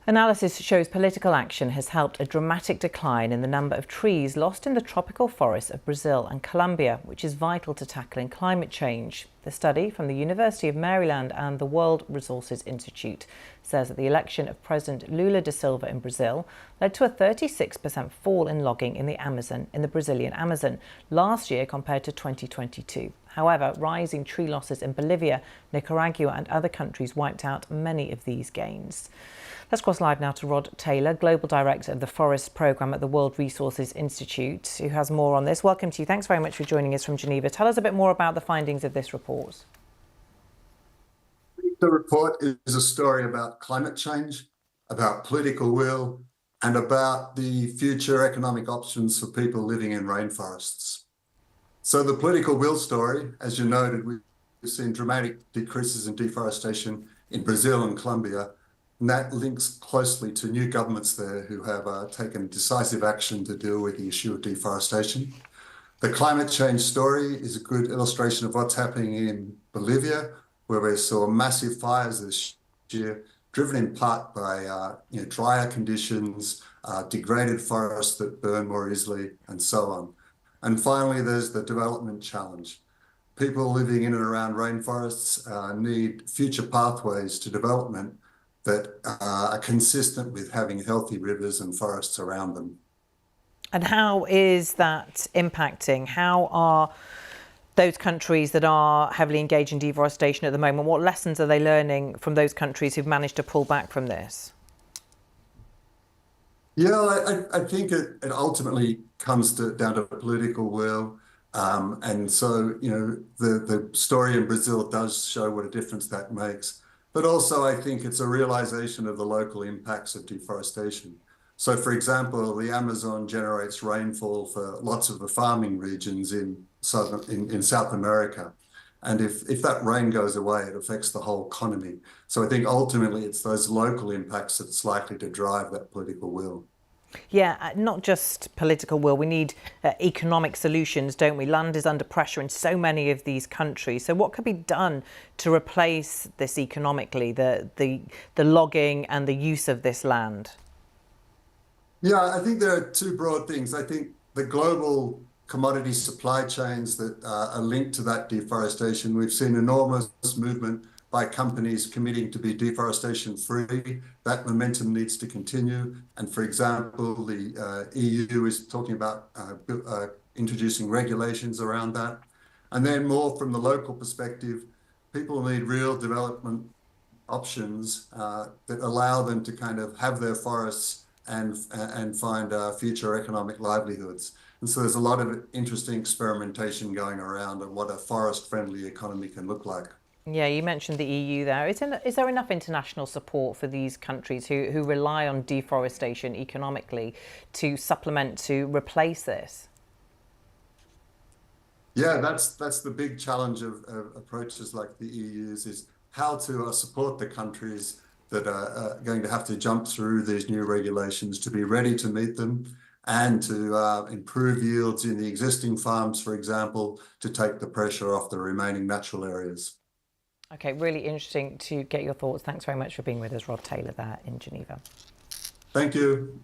Analysis shows political action has helped a dramatic decline in the number of trees lost in the tropical forests of Brazil and Colombia, which is vital to tackling climate change. The study from the University of Maryland and the World Resources Institute says that the election of President Lula da Silva in Brazil led to a 36% fall in logging in the Brazilian Amazon last year compared to 2022. However, rising tree losses in Bolivia, Nicaragua and other countries wiped out many of these gains. Let's cross live now to Rod Taylor, Global Director of the Forest Programme at the World Resources Institute, who has more on this. Welcome to you. Thanks very much for joining us from Geneva. Tell us a bit more about the findings of this report. The report is a story about climate change, about political will, and about the future economic options for people living in rainforests. So the political will story, as you noted, we've seen dramatic decreases in deforestation in Brazil and Colombia, and that links closely to new governments there who have taken decisive action to deal with the issue of deforestation. The climate change story is a good illustration of what's happening in Bolivia, where we saw massive fires this year, driven in part by drier conditions, degraded forests that burn more easily, and so on. And finally, there's the development challenge. People living in and around rainforests need future pathways to development that are consistent with having healthy rivers and forests around them. And how is that impacting? How are those countries that are heavily engaged in deforestation at the moment, what lessons are they learning from those countries who've managed to pull back from this? Yeah, I think it ultimately comes down to political will. And so, the story in Brazil does show what a difference that makes. But also, I think it's a realization of the local impacts of deforestation. So, for example, the Amazon generates rainfall for lots of the farming regions in South America. And if that rain goes away, it affects the whole economy. So I think ultimately it's those local impacts that's likely to drive that political will. Yeah, not just political will. We need economic solutions, don't we? Land is under pressure in so many of these countries. So what could be done to replace this economically, the logging and the use of this land? Yeah, I think there are two broad things. I think the global commodity supply chains that are linked to that deforestation, we've seen enormous movement by companies committing to be deforestation free. That momentum needs to continue. And for example, the EU is talking about introducing regulations around that. And then more from the local perspective, people need real development options that allow them to kind of have their forests and find future economic livelihoods. And so there's a lot of interesting experimentation going around on what a forest-friendly economy can look like. Yeah, you mentioned the EU there. Is there enough international support for these countries who rely on deforestation economically to supplement, to replace this? Yeah, that's the big challenge of approaches like the EU's is how to support the countries that are going to have to jump through these new regulations to be ready to meet them and to improve yields in the existing farms, for example, to take the pressure off the remaining natural areas. Okay, really interesting to get your thoughts. Thanks very much for being with us, Rod Taylor, there in Geneva. Thank you.